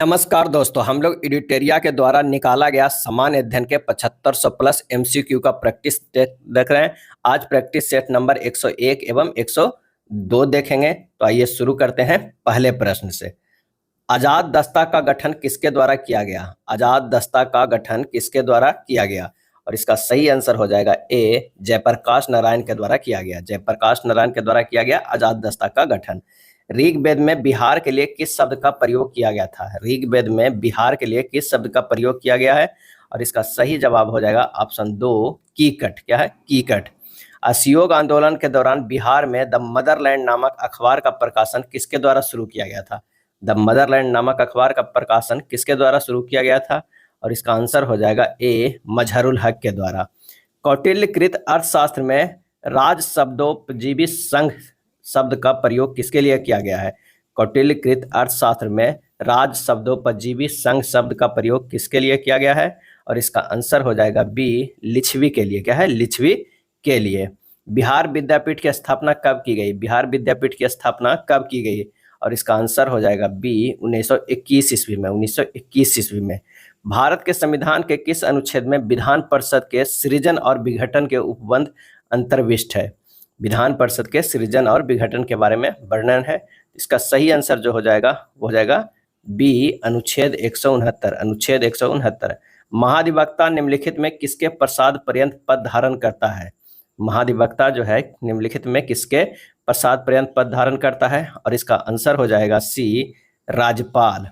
नमस्कार दोस्तों, हम लोग एडिटेरिया के द्वारा निकाला गया सामान्य अध्ययन के 7500 प्लस एमसीक्यू का प्रैक्टिस देख रहे हैं। आज प्रैक्टिस सेट नंबर 101 एवं 102 देखेंगे। तो आइए शुरू करते हैं पहले प्रश्न से। आजाद दस्ता का गठन किसके द्वारा किया गया? आजाद दस्ता का गठन किसके द्वारा किया गया? और इसका सही आंसर हो जाएगा ए, जयप्रकाश नारायण के द्वारा किया गया। जयप्रकाश नारायण के द्वारा किया गया आजाद दस्ता का गठन। ऋग्वेद में बिहार के लिए किस शब्द का प्रयोग किया गया था? ऋग्वेद में बिहार के लिए किस शब्द का प्रयोग किया गया है? और इसका सही जवाब हो जाएगा ऑप्शन 2, कीकट। क्या है? कीकट। असहयोग आंदोलन के दौरान बिहार में द मदरलैंड नामक अखबार का प्रकाशन किसके द्वारा शुरू किया गया था? द मदरलैंड नामक अखबार का प्रकाशन किसके द्वारा शुरू किया गया था? और इसका आंसर हो जाएगा ए, मजहरुल हक के द्वारा। कौटिल्यकृत अर्थशास्त्र में राज शब्दोपजीवी संघ शब्द का प्रयोग किसके लिए किया गया है? कौटिल्यकृत अर्थशास्त्र में राज शब्दोपजीवी संघ शब्द का प्रयोग किसके लिए किया गया है? और इसका आंसर हो जाएगा बी, लिच्छवी के लिए। क्या है? लिच्छवी के लिए। बिहार विद्यापीठ की स्थापना कब की गई? बिहार विद्यापीठ की स्थापना कब की गई? और इसका आंसर हो जाएगा बी, 1921 ईस्वी में। 1921 ईस्वी में। भारत के संविधान के किस अनुच्छेद में विधान परिषद के सृजन और विघटन के उपबंध अंतर्विष्ट है? विधान परिषद के सृजन और विघटन के बारे में वर्णन है। इसका सही आंसर जो हो जाएगा वो हो जाएगा बी, अनुच्छेद 169। अनुच्छेद 169। महाधिवक्ता निम्नलिखित में किसके प्रसाद पर्यंत पद धारण करता है? महाधिवक्ता जो है निम्नलिखित में किसके प्रसाद पर्यंत पद धारण करता है? और इसका आंसर हो जाएगा सी, राज्यपाल।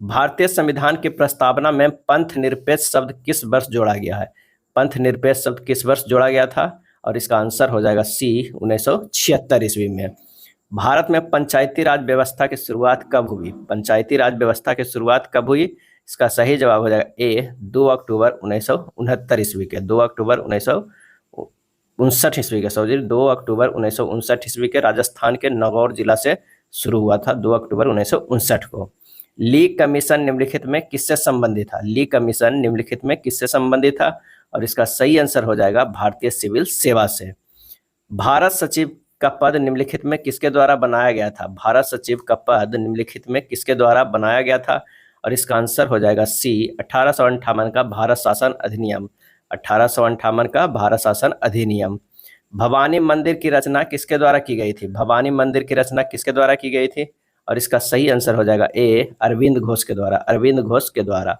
भारतीय संविधान की प्रस्तावना में पंथ निरपेक्ष शब्द किस वर्ष जोड़ा गया है? पंथ निरपेक्ष शब्द किस वर्ष जोड़ा गया था? और इसका आंसर हो जाएगा सी, 1976 ईस्वी में। भारत में पंचायती राज व्यवस्था की शुरुआत कब हुई? पंचायती राज व्यवस्था की शुरुआत कब हुई? इसका सही जवाब हो जाएगा ए, 2 अक्टूबर 1969 ईस्वी के। 2 अक्टूबर 1959 ईस्वी के, सॉरी 2 अक्टूबर 1959 ईस्वी के राजस्थान के नागौर जिला से शुरू हुआ था 2 अक्टूबर 1959 को। ली कमीशन निम्नलिखित में किससे संबंधित था? ली कमीशन निम्नलिखित में किससे संबंधित था? और इसका सही आंसर हो जाएगा भारतीय सिविल सेवा से। भारत सचिव का पद निम्नलिखित में किसके द्वारा बनाया गया था? भारत सचिव का पद निम्नलिखित में किसके द्वारा बनाया गया था? और इसका आंसर हो जाएगा सी, 1858 का भारत शासन अधिनियम। 1858 का भारत शासन अधिनियम। भवानी मंदिर की रचना किसके द्वारा की गई थी? भवानी मंदिर की रचना किसके द्वारा की गई थी? और इसका सही आंसर हो जाएगा ए, अरविंद घोष के द्वारा। अरविंद घोष के द्वारा।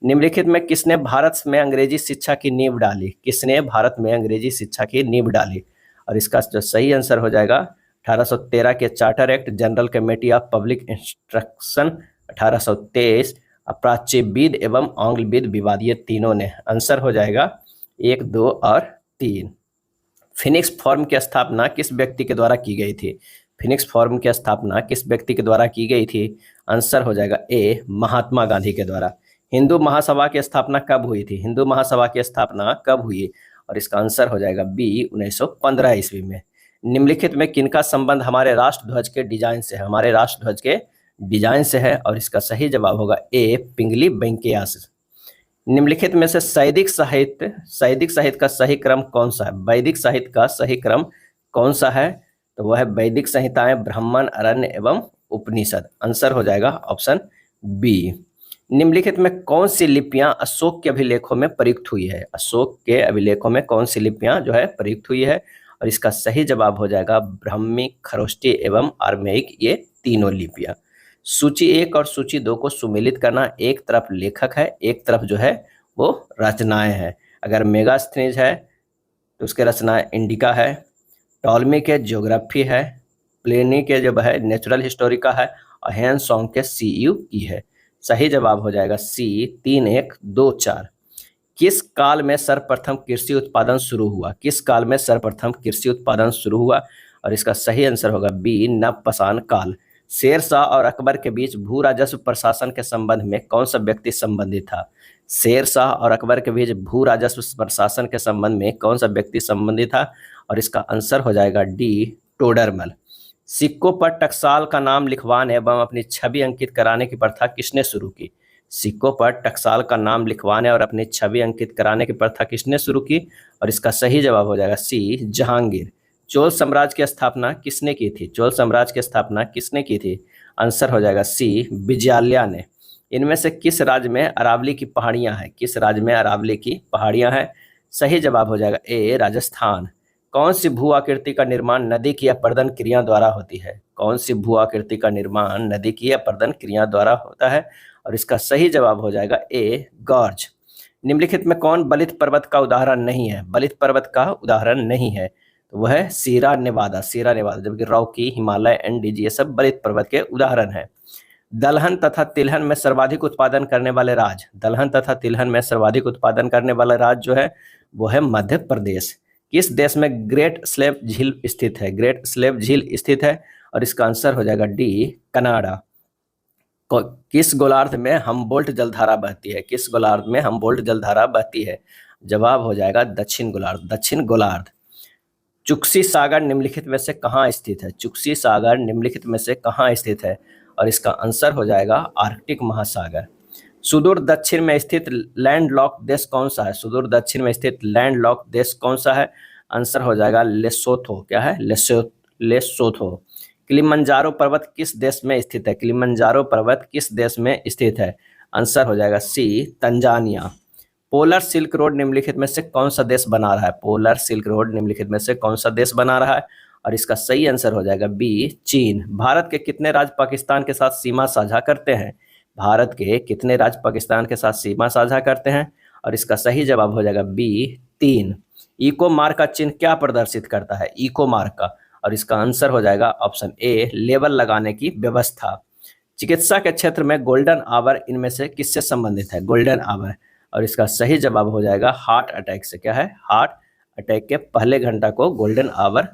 निम्नलिखित में किसने भारत में अंग्रेजी शिक्षा की नींव डाली? किसने भारत में अंग्रेजी शिक्षा की नींव डाली? और इसका जो सही आंसर हो जाएगा 1813 के charter act, general committee of public instruction 1823, प्राच्यविद एवं आंग्लविद विवाद, ये तीनों ने। आंसर हो जाएगा 1, 2 और 3। फिनिक्स फॉर्म की स्थापना किस व्यक्ति के द्वारा की गई थी? फिनिक्स फॉर्म की स्थापना किस व्यक्ति के द्वारा की गई थी? आंसर हो जाएगा ए, महात्मा गांधी के द्वारा। हिंदू महासभा की स्थापना कब हुई थी? हिंदू महासभा की स्थापना कब हुई? और इसका आंसर हो जाएगा बी, 1915 ईस्वी में। निम्नलिखित में किनका संबंध हमारे राष्ट्रध्वज के डिजाइन से है? हमारे राष्ट्रध्वज के डिजाइन से है। और इसका सही जवाब होगा ए, पिंगली वेंकैया से। निम्नलिखित में से सैदिक साहित्य का सही क्रम कौन सा है? वैदिक साहित्य का सही क्रम कौन सा है? तो वह है वैदिक संहिताएं, ब्राह्मण, अरण्य एवं उपनिषद। आंसर हो जाएगा ऑप्शन बी। निम्नलिखित में कौन सी लिपियां अशोक के अभिलेखों में प्रयुक्त हुई है? अशोक के अभिलेखों में कौन सी लिपियां जो है प्रयुक्त हुई है? और इसका सही जवाब हो जाएगा ब्राह्मी, खरोष्टी एवं आर्मेयिक, ये तीनों लिपियां। सूची 1 और सूची 2 को सुमेलित करना। एक तरफ लेखक है, एक तरफ जो है वो रचनाएं हैं। अगर मेगास्थनीज है तो उसके रचनाएं इंडिका है, टॉलमी के ज्योग्राफी है, प्लेनी के जो है नेचुरल हिस्टोरिका है, और हैन सॉन्ग के CU की है। सही जवाब हो जाएगा सी, 3, 1, 2, 4। किस काल में सर्वप्रथम कृषि उत्पादन शुरू हुआ? किस काल में सर्वप्रथम कृषि उत्पादन शुरू हुआ? और इसका सही आंसर होगा बी, नवपाषाण काल। शेर शाह और अकबर के बीच भू राजस्व प्रशासन के संबंध में कौन सा व्यक्ति संबंधित था? शेर शाह और अकबर के बीच भू राजस्व प्रशासन के संबंध में कौन सा व्यक्ति संबंधित था? और इसका आंसर हो जाएगा डी, टोडरमल। सिक्कों पर टकसाल का नाम लिखवाने एवं अपनी छवि अंकित कराने की प्रथा किसने शुरू की? सिक्कों पर टकसाल का नाम लिखवाने और अपनी छवि अंकित कराने की प्रथा किसने शुरू की? और इसका सही जवाब हो जाएगा सी, जहांगीर। चोल साम्राज्य की स्थापना किसने की थी? चोल साम्राज्य की स्थापना किसने की थी? आंसर हो जाएगा सी, विजयालया ने। इनमें से किस राज्य में अरावली की पहाड़ियां हैं? किस राज्य में अरावली की पहाड़ियां हैं? सही जवाब हो जाएगा ए राजस्थान। कौन सी भू आकृति का निर्माण नदी की अपरदन क्रिया द्वारा होती है? कौन सी भू आकृति का निर्माण नदी की अपरदन क्रिया द्वारा होता है? और इसका सही जवाब हो जाएगा ए गॉर्ज। निम्नलिखित में कौन बलित पर्वत का उदाहरण नहीं है? बलित पर्वत का उदाहरण नहीं है तो वह है सीरा नेवादा। सीरा नेवादा, जबकि रॉकी, हिमालय, एंडीज ये सब बलित पर्वत के उदाहरण है। दलहन तथा तिलहन में सर्वाधिक उत्पादन करने वाले राज्य, दलहन तथा तिलहन में सर्वाधिक उत्पादन करने वाला राज्य जो है वो है मध्य प्रदेश। किस देश में ग्रेट स्लेव झील स्थित है? ग्रेट स्लेव झील स्थित है और इसका आंसर हो जाएगा डी कनाडा। किस गोलार्ध में हमबोल्ट जलधारा बहती है? किस गोलार्ध में हमबोल्ट जलधारा बहती है? जवाब हो जाएगा दक्षिण गोलार्ध, दक्षिण गोलार्ध। चुक्सी सागर निम्नलिखित में से कहाँ स्थित है? चुक्सी सागर निम्नलिखित में से कहाँ स्थित है? और इसका आंसर हो जाएगा आर्कटिक महासागर। सुदूर दक्षिण में स्थित लैंडलॉक देश कौन सा है? सुदूर दक्षिण में स्थित लैंडलॉक देश कौन सा है? आंसर हो जाएगा लेसोथो। क्या है? लेसोथो। किलिमंजारो पर्वत किस देश में स्थित है? किलिमंजारो पर्वत किस देश में स्थित है? आंसर हो जाएगा सी तंजानिया। पोलर सिल्क रोड निम्नलिखित में से कौन सा देश बना रहा है? पोलर सिल्क रोड निम्नलिखित में से कौन सा देश बना रहा है? और इसका सही आंसर हो जाएगा बी चीन। भारत के कितने राज्य पाकिस्तान के साथ सीमा साझा करते हैं? भारत के कितने राज्य पाकिस्तान के साथ सीमा साझा करते हैं? और इसका सही जवाब हो जाएगा बी 3। इको मार्क का चिन्ह क्या प्रदर्शित करता है? इको मार्क का, और इसका आंसर हो जाएगा ऑप्शन ए लेबल लगाने की व्यवस्था। चिकित्सा के क्षेत्र में गोल्डन आवर इनमें से किससे संबंधित है? गोल्डन आवर, और इसका सही जवाब हो जाएगा हार्ट अटैक से। क्या है? हार्ट अटैक के पहले घंटा को गोल्डन आवर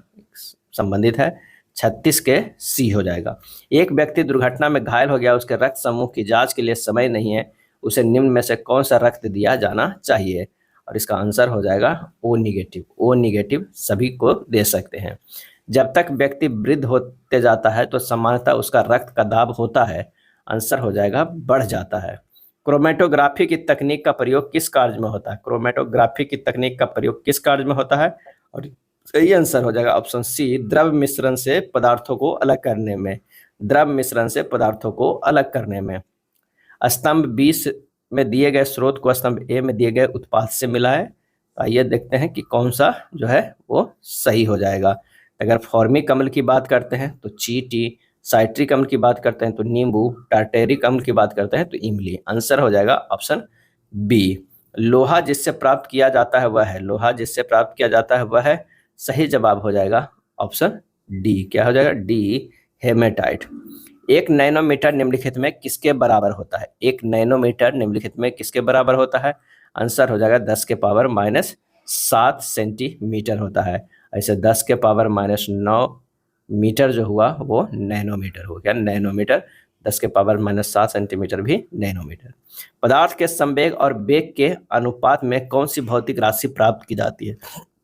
संबंधित है। 36 के सी हो जाएगा। एक व्यक्ति दुर्घटना में घायल हो गया, उसके रक्त समूह की जांच के लिए समय नहीं है, उसे निम्न में से कौन सा रक्त दिया जाना चाहिए? और इसका आंसर हो जाएगा ओ निगेटिव। ओ निगेटिव सभी को दे सकते हैं। जब तक व्यक्ति वृद्ध होते जाता है तो सामान्यतः उसका रक्त का दाब होता है, आंसर हो जाएगा बढ़ जाता है। क्रोमेटोग्राफी की तकनीक का प्रयोग किस कार्य में होता है? क्रोमेटोग्राफी की तकनीक का प्रयोग किस कार्य में होता है? और सही आंसर हो जाएगा ऑप्शन सी द्रव मिश्रण से पदार्थों को अलग करने में। द्रव मिश्रण से पदार्थों को अलग करने में। स्तंभ 20 में दिए गए स्रोत को स्तंभ ए में दिए गए उत्पाद से मिला है। आइए देखते हैं कि कौन सा जो है वो सही हो जाएगा। अगर फॉर्मिक अम्ल की बात करते हैं तो चींटी, साइट्रिक अम्ल की बात करते हैं तो नींबू, टार्टेरिक अम्ल की बात करते हैं तो इमली। आंसर हो जाएगा ऑप्शन बी। लोहा जिससे प्राप्त किया जाता है वह है, लोहा जिससे प्राप्त किया जाता है वह है। सही जवाब हो जाएगा ऑप्शन डी। क्या हो जाएगा? D haematite. 1 नैनोमीटर निम्नलिखित में किसके बराबर होता है? 1 नैनोमीटर निम्नलिखित में किसके बराबर होता है? आंसर हो जाएगा 10 के पावर -7 सेंटीमीटर होता है। ऐसे 10 के पावर -9 मीटर जो हुआ वो नैनोमीटर हो गया। नैनोमीटर 10 के पावर -7 सेंटीमीटर भी नैनोमीटर। पदार्थ के संवेग और वेग के अनुपात में कौन सी भौतिक राशि प्राप्त की जाती है?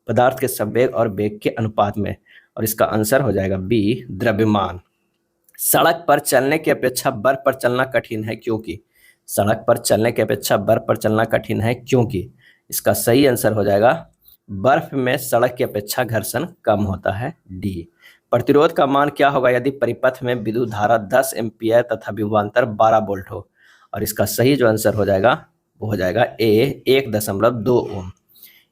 पदार्थ के संवेग और वेग के अनुपात में, और इसका आंसर हो जाएगा बी द्रव्यमान। सड़क पर चलने की अपेक्षा बर्फ पर चलना कठिन है क्योंकि? सड़क पर चलने की अपेक्षा बर्फ पर चलना कठिन है क्योंकि? इसका सही आंसर हो जाएगा बर्फ में सड़क की अपेक्षा घर्षण कम होता है, डी। प्रतिरोध का मान क्या होगा यदि परिपथ में विद्युत धारा 10 एम्पियर तथा विभवांतर 12 वोल्ट हो? और इसका सही जो आंसर हो जाएगा वो हो जाएगा ए 1.2 ओम।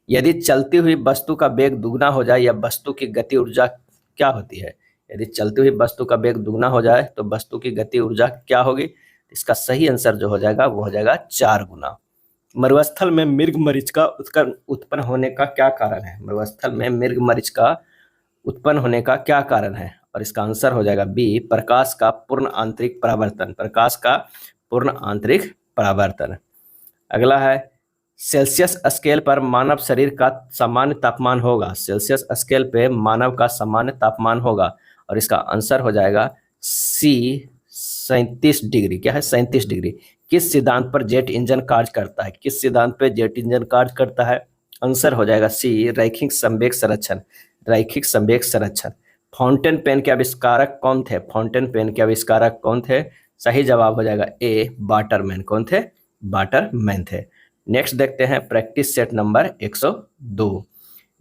यदि चलती हुई वस्तु का वेग दुगना हो जाए या वस्तु की गति ऊर्जा क्या होती है? यदि चलती हुई वस्तु का वेग दुगना हो जाए तो वस्तु की गति ऊर्जा क्या होगी? इसका सही आंसर जो हो जाएगा वो हो जाएगा 4 गुना। मरुस्थल में मृगमरीच का उत्पन्न होने का क्या कारण है? मरुस्थल में मृगमरीच का उत्पन्न होने का क्या कारण है? और इसका आंसर हो जाएगा बी प्रकाश का पूर्ण आंतरिक परावर्तन। प्रकाश का पूर्ण आंतरिक परावर्तन। अगला है सेल्सियस स्केल पर मानव शरीर का सामान्य तापमान होगा। सेल्सियस स्केल पे मानव का सामान्य तापमान होगा, और इसका आंसर हो जाएगा सी 37 डिग्री। क्या है? 37 डिग्री। किस सिद्धांत पर जेट इंजन कार्य करता है? किस सिद्धांत पर जेट इंजन कार्य करता है? आंसर हो जाएगा सी रैखिक संवेग संरक्षण। रैखिक संवेग संरक्षण। फाउंटेन पेन के आविष्कारक कौन थे? फाउंटेन पेन के आविष्कारक कौन थे? सही जवाब हो जाएगा ए वाटरमैन। कौन थे? वाटरमैन थे। नेक्स्ट देखते हैं प्रैक्टिस सेट नंबर 102।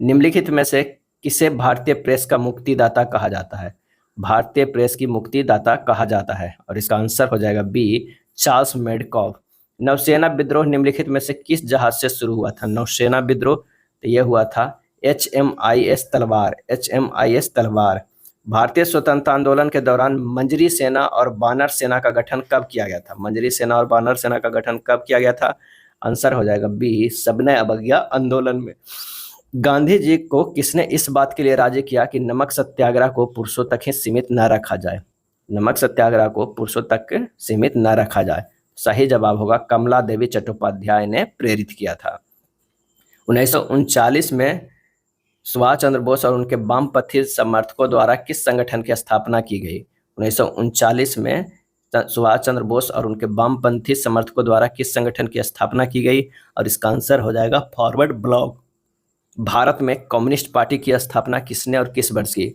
निम्नलिखित में से किसे भारतीय प्रेस का मुक्तिदाता कहा जाता है? भारतीय प्रेस की मुक्तिदाता कहा जाता है, और इसका आंसर हो जाएगा बी चार्ल्स मेडकॉफ। नौसेना विद्रोह निम्नलिखित में से किस जहाज से शुरू हुआ था? नौसेना विद्रोह तो यह हुआ था HMIS तलवार, HMIS तलवार। भारतीय स्वतंत्रता आंदोलन के दौरान मंजरी सेना और बानर सेना का गठन कब किया गया था? मंजरी सेना और बानर सेना का गठन कब किया गया था? आंसर हो जाएगा बी, सविनय अवज्ञा आंदोलन में। गांधी जी को किसने इस बात के लिए राजी किया कि नमक सत्याग्रह को पुरुषों तक ही सीमित न रखा जाए? नमक सत्याग्रह को पुरुषों तक सीमित न रखा जाए। सही जवाब होगा कमला देवी चट्टोपाध्याय ने प्रेरित किया था। 1939 में सुभाष चंद्र बोस और उनके वामपंथी समर्थकों द्वारा किस संगठन की स्थापना की गई? 1939 में सुभाष चंद्र बोस और उनके वामपंथी समर्थकों द्वारा किस संगठन की स्थापना की गई? और इसका आंसर हो जाएगा फॉरवर्ड ब्लॉक। भारत में कम्युनिस्ट पार्टी की स्थापना किसने और किस वर्ष की?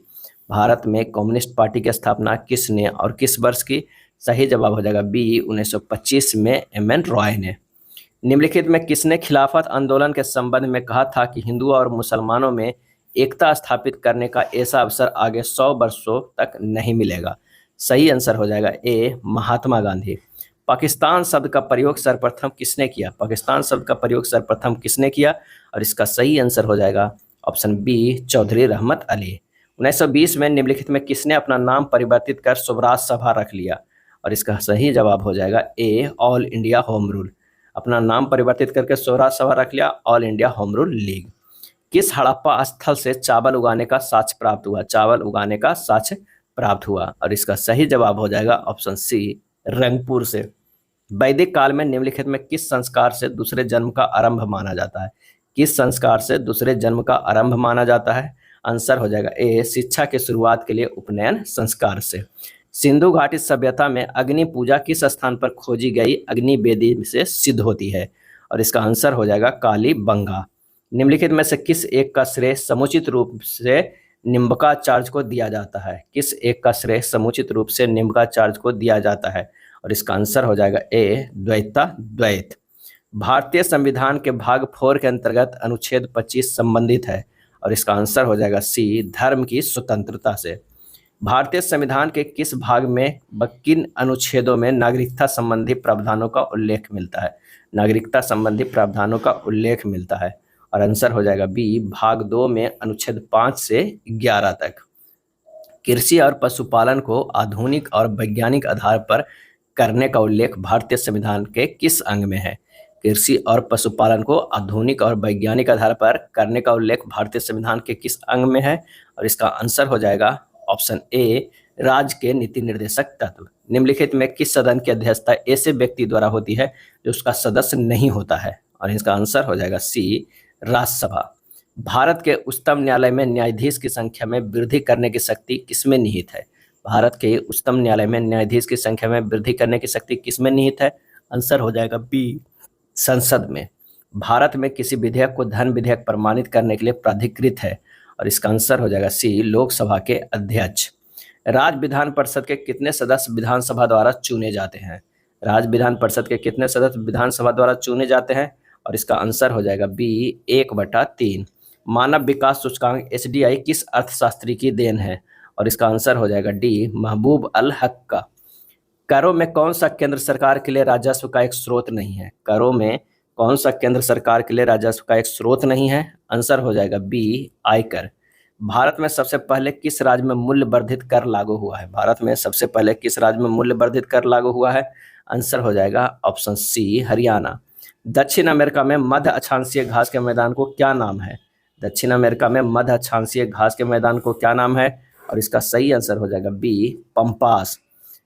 भारत में कम्युनिस्ट पार्टी की स्थापना किसने और किस वर्ष की? सही जवाब हो जाएगा बी, 1925 में MN रॉय ने। निम्नलिखित में किसने खिलाफत आंदोलन के संबंध में कहा था कि हिंदुओं और मुसलमानों में एकता स्थापित करने का ऐसा अवसर आगे 100 वर्षों तक नहीं मिलेगा? सही आंसर हो जाएगा ए, महात्मा गांधी। पाकिस्तान शब्द का प्रयोग सर्वप्रथम किसने किया? पाकिस्तान शब्द का प्रयोग सर्वप्रथम किसने किया? और इसका सही आंसर हो जाएगा ऑप्शन बी, चौधरी रहमत अली। 1920 में निम्नलिखित में किसने अपना नाम परिवर्तित कर स्वराज सभा रख लिया? और इसका सही जवाब हो जाएगा ए, ऑल इंडिया होम रूल। अपना नाम परिवर्तित करके स्वराज सभा रख लिया, all India home rule league. किस हड़प्पा स्थल से चावल उगाने का साक्ष्य प्राप्त हुआ? चावल उगाने का साक्ष्य प्राप्त हुआ। और इसका सही जवाब हो जाएगा ऑप्शन सी, रंगपुर से। वैदिक काल में निम्नलिखित में किस संस्कार से दूसरे जन्म का आरंभ माना जाता है? किस संस्कार से दूसरे जन्म का आरंभ माना जाता है? आंसर हो जाएगा ए, शिक्षा की शुरुआत के लिए उपनयन संस्कार से। सिंधु घाटी सभ्यता में अग्नि पूजा किस स्थान पर खोजी गई अग्नि वेदी से सिद्ध होती है? और इसका आंसर हो जाएगा कालीबंगा। निम्नलिखित में से किस एक का श्रेय समुचित रूप से निम्बकाचार्य को दिया जाता है? किस एक का श्रेय समुचित रूप से निम्बकाचार्य को दिया जाता है? और इसका आंसर हो जाएगा ए, द्वैत। भारतीय संविधान के भाग 4 के अंतर्गत अनुच्छेद 25 संबंधित है। और इसका आंसर हो जाएगा सी, धर्म की स्वतंत्रता से। भारतीय संविधान के किस भाग में किन अनुच्छेदों में नागरिकता संबंधी प्रावधानों का उल्लेख मिलता है? नागरिकता संबंधी प्रावधानों का उल्लेख मिलता है। और आंसर हो जाएगा बी, भाग 2 में अनुच्छेद 5 से 11 तक। कृषि और पशुपालन को आधुनिक और वैज्ञानिक आधार पर करने का उल्लेख भारतीय संविधान के किस अंग में है? कृषि और पशुपालन को आधुनिक और वैज्ञानिक आधार पर करने का उल्लेख भारतीय संविधान के किस अंग में है? और इसका आंसर हो जाएगा ऑप्शन ए, राज्य के नीति निर्देशक तत्व। निम्नलिखित में किस सदन की अध्यक्षता ऐसे व्यक्ति द्वारा होती है जो उसका सदस्य नहीं होता है? और इसका आंसर हो जाएगा सी, राज्यसभा। भारत के उच्चतम न्यायालय में न्यायाधीश की संख्या में वृद्धि करने की शक्ति किसमें निहित है? भारत के उच्चतम न्यायालय में न्यायाधीश की संख्या में वृद्धि करने की शक्ति किसमें निहित है? आंसर हो जाएगा बी, संसद में। भारत में किसी विधेयक को धन विधेयक प्रमाणित करने के लिए प्राधिकृत है? और इसका आंसर हो जाएगा सी, लोकसभा के अध्यक्ष। राज्य विधान परिषद के कितने सदस्य विधानसभा द्वारा चुने जाते हैं? राज्य विधान परिषद के कितने सदस्य विधानसभा द्वारा चुने जाते हैं? और इसका आंसर हो जाएगा बी, 1/3। मानव विकास सूचकांक SDI किस अर्थशास्त्री की देन है? और इसका आंसर हो जाएगा डी, महबूब अल हक का। करों में कौन सा केंद्र सरकार के लिए राजस्व का एक स्रोत नहीं है? करों में कौन सा केंद्र सरकार के लिए राजस्व का एक स्रोत नहीं है? आंसर हो जाएगा बी, आयकर। भारत में सबसे पहले किस राज्य में मूल्य वर्धित कर लागू हुआ है? भारत में सबसे पहले किस राज्य में मूल्य वर्धित कर लागू हुआ है? आंसर हो जाएगा ऑप्शन सी, हरियाणा। दक्षिण अमेरिका में मध्य अक्षांशीय घास के मैदान को क्या नाम है? दक्षिण अमेरिका में मध्य अक्षांशीय घास के मैदान को क्या नाम है? और इसका सही आंसर हो जाएगा बी, पंपास।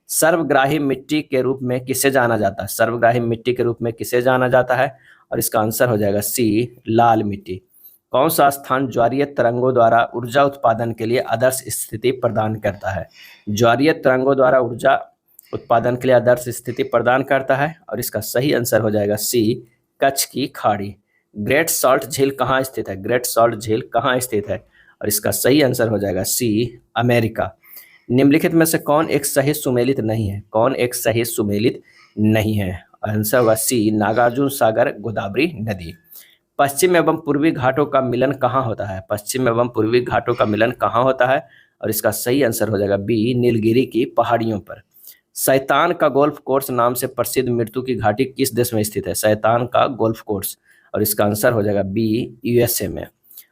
सर्वग्राही मिट्टी के रूप में किसे जाना जाता है? सर्वग्राही मिट्टी के रूप में किसे जाना जाता है? और इसका आंसर हो जाएगा सी, लाल मिट्टी। कौन सा स्थान ज्वारीय तरंगों द्वारा ऊर्जा उत्पादन के लिए आदर्श स्थिति प्रदान करता है? ज्वारीय तरंगों द्वारा ऊर्जा उत्पादन के लिए आदर्श स्थिति प्रदान करता है। और इसका सही आंसर हो जाएगा सी, कच्छ की खाड़ी। ग्रेट सॉल्ट झील कहाँ स्थित है? ग्रेट सॉल्ट झील कहाँ स्थित है? और इसका सही आंसर हो जाएगा सी, अमेरिका। निम्नलिखित में से कौन एक सही सुमेलित नहीं है? कौन एक सही सुमेलित नहीं है? आंसर होगा सी, नागार्जुन सागर गोदावरी नदी। पश्चिम एवं पूर्वी घाटों का मिलन कहाँ होता है? पश्चिम एवं पूर्वी घाटों का मिलन कहाँ होता है? और इसका सही आंसर हो जाएगा बी, नीलगिरी की पहाड़ियों पर। शैतान का गोल्फ कोर्स नाम से प्रसिद्ध मृत्यु की घाटी किस देश में स्थित है? शैतान का गोल्फ कोर्स, और इसका आंसर हो जाएगा बी, यूएसए में।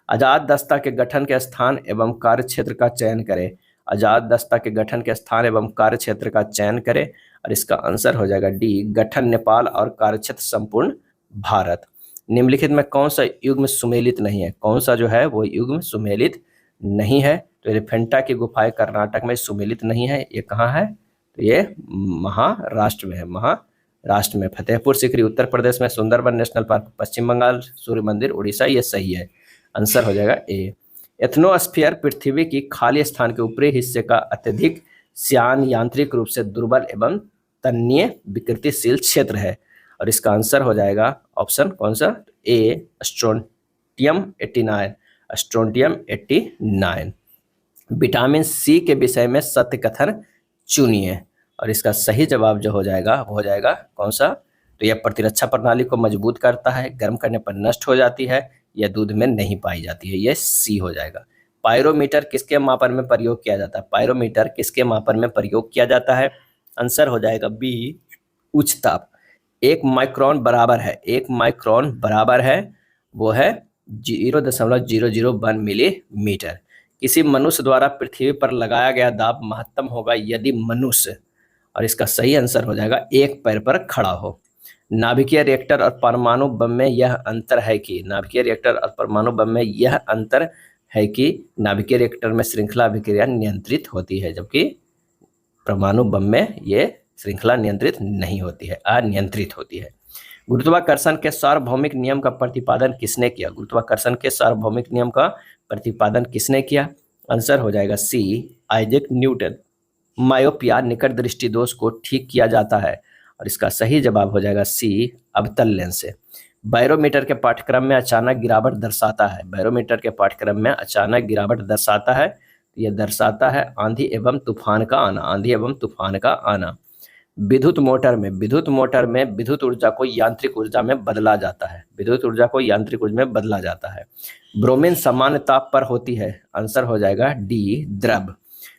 आजाद दस्ता के गठन के स्थान एवं कार्य क्षेत्र का चयन करें। आजाद दस्ता के गठन के स्थान एवं कार्य क्षेत्र का चयन करें, और इसका आंसर हो जाएगा डी, गठन नेपाल और कार्यक्षेत्र संपूर्ण भारत। निम्नलिखित में कौन सा युग्म सुमेलित नहीं है? कौन सा जो है वो युग्म सुमेलित नहीं है? तो एलिफेंटा की गुफाएं कर्नाटक में सुमेलित नहीं है। ये कहाँ है? तो ये महाराष्ट्र में है। महाराष्ट्र में। फतेहपुर सीकरी उत्तर प्रदेश में, सुंदरबन नेशनल पार्क पश्चिम बंगाल, सूर्य मंदिर उड़ीसा। ये सही है, आंसर हो जाएगा ए। एथनोस्फीयर पृथ्वी की खाली स्थान के ऊपरी हिस्से का अत्यधिक श्यान यांत्रिक रूप से दुर्बल एवं तन्य विकृतिशील क्षेत्र है, और इसका आंसर हो जाएगा ऑप्शन कौन सा? ए, स्ट्रोंटियम 89। स्ट्रोंटियम 89। विटामिन सी के विषय में सत्य कथन चुनिए, और इसका सही जवाब जो हो जाएगा वो हो जाएगा कौन सा? तो यह प्रतिरक्षा प्रणाली को मजबूत करता है, गर्म करने पर नष्ट हो जाती है, यह दूध में नहीं पाई जाती है। यह सी हो जाएगा। पायरोमीटर किसके मापन में प्रयोग किया जाता है? पायरोमीटर किसके मापन में प्रयोग किया जाता है? आंसर हो जाएगा बी, उच्च ताप। 1 माइक्रोन बराबर है, 1 माइक्रोन बराबर है वो है 0.001 मिलीमीटर। किसी मनुष्य द्वारा पृथ्वी पर लगाया गया दाब महत्तम होगा यदि मनुष्य, और इसका सही आंसर हो जाएगा एक पैर पर खड़ा हो। नाभिकीय रिएक्टर और परमाणु बम में यह अंतर है कि, नाभिकीय रिएक्टर और परमाणु बम में यह अंतर है कि नाभिकीय रिएक्टर में श्रृंखला अभिक्रिया नियंत्रित होती है, जबकि परमाणु बम में ये श्रृंखला नियंत्रित नहीं होती है, अनियंत्रित होती है। गुरुत्वाकर्षण के सार्वभौमिक नियम का प्रतिपादन किसने किया? गुरुत्वाकर्षण के सार्वभौमिक नियम का प्रतिपादन किसने किया? आंसर हो जाएगा सी, आइजैक न्यूटन। मायोपिया निकट दृष्टि दोष को ठीक किया जाता है, और इसका सही जवाब हो जाएगा सी, अवतल लेंस से। बैरोमीटर के पाठ्यक्रम में अचानक गिरावट दर्शाता है। बैरोमीटर के पाठ्यक्रम में अचानक गिरावट दर्शाता है, तो यह दर्शाता है आंधी एवं तूफान का आना, आंधी एवं तूफान का आना। विद्युत मोटर में विद्युत ऊर्जा को यांत्रिक ऊर्जा में बदला जाता है, विद्युत ऊर्जा को यांत्रिक ऊर्जा में बदला जाता है। ब्रोमीन सामान्य ताप पर होती है, आंसर हो जाएगा डी, द्रव।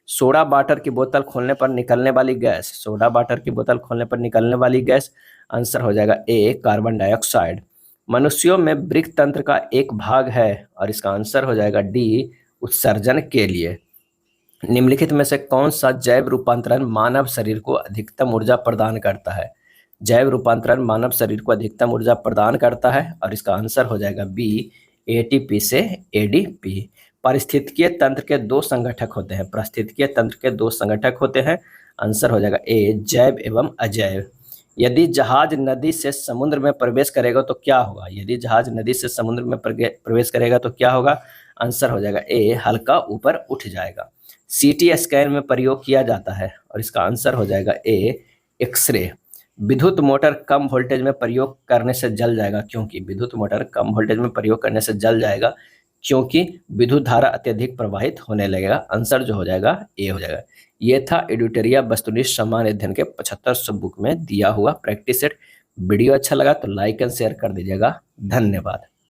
सोडा वाटर की बोतल खोलने पर निकलने वाली गैस, सोडा वाटर की बोतल खोलने पर निकलने वाली गैस, आंसर हो जाएगा ए, कार्बन डाइऑक्साइड। मनुष्यों में वृक्क तंत्र का एक भाग है, और इसका आंसर हो जाएगा डी, उत्सर्जन के लिए। निम्नलिखित में से कौन सा जैव रूपांतरण मानव शरीर को अधिकतम ऊर्जा प्रदान करता है? जैव रूपांतरण मानव शरीर को अधिकतम ऊर्जा प्रदान करता है, और इसका आंसर हो जाएगा बी, एटीपी से एडीपी। पारिस्थितिकीय तंत्र के 2 संगठक होते हैं, पारिस्थितिकीय तंत्र के 2 संगठक होते हैं, आंसर हो जाएगा ए, जैव एवं अजैव। यदि जहाज नदी से समुद्र में प्रवेश करेगा तो क्या होगा? यदि जहाज नदी से समुद्र में प्रवेश करेगा तो क्या होगा? आंसर हो जाएगा ए, हल्का ऊपर उठ जाएगा। सीटी स्कैन में प्रयोग किया जाता है, और इसका आंसर हो जाएगा ए, एक्सरे। विद्युत मोटर कम वोल्टेज में प्रयोग करने से जल जाएगा, क्योंकि विद्युत मोटर कम वोल्टेज में प्रयोग करने से जल जाएगा क्योंकि विद्युत धारा अत्यधिक प्रवाहित होने लगेगा, आंसर जो हो जाएगा ए हो जाएगा। ये था एडिटोरिया वस्तुनिष्ठ सामान्य अध्ययन के 75 बुक में दिया हुआ प्रैक्टिस सेट। वीडियो अच्छा लगा तो लाइक एंड शेयर कर दीजिएगा। धन्यवाद।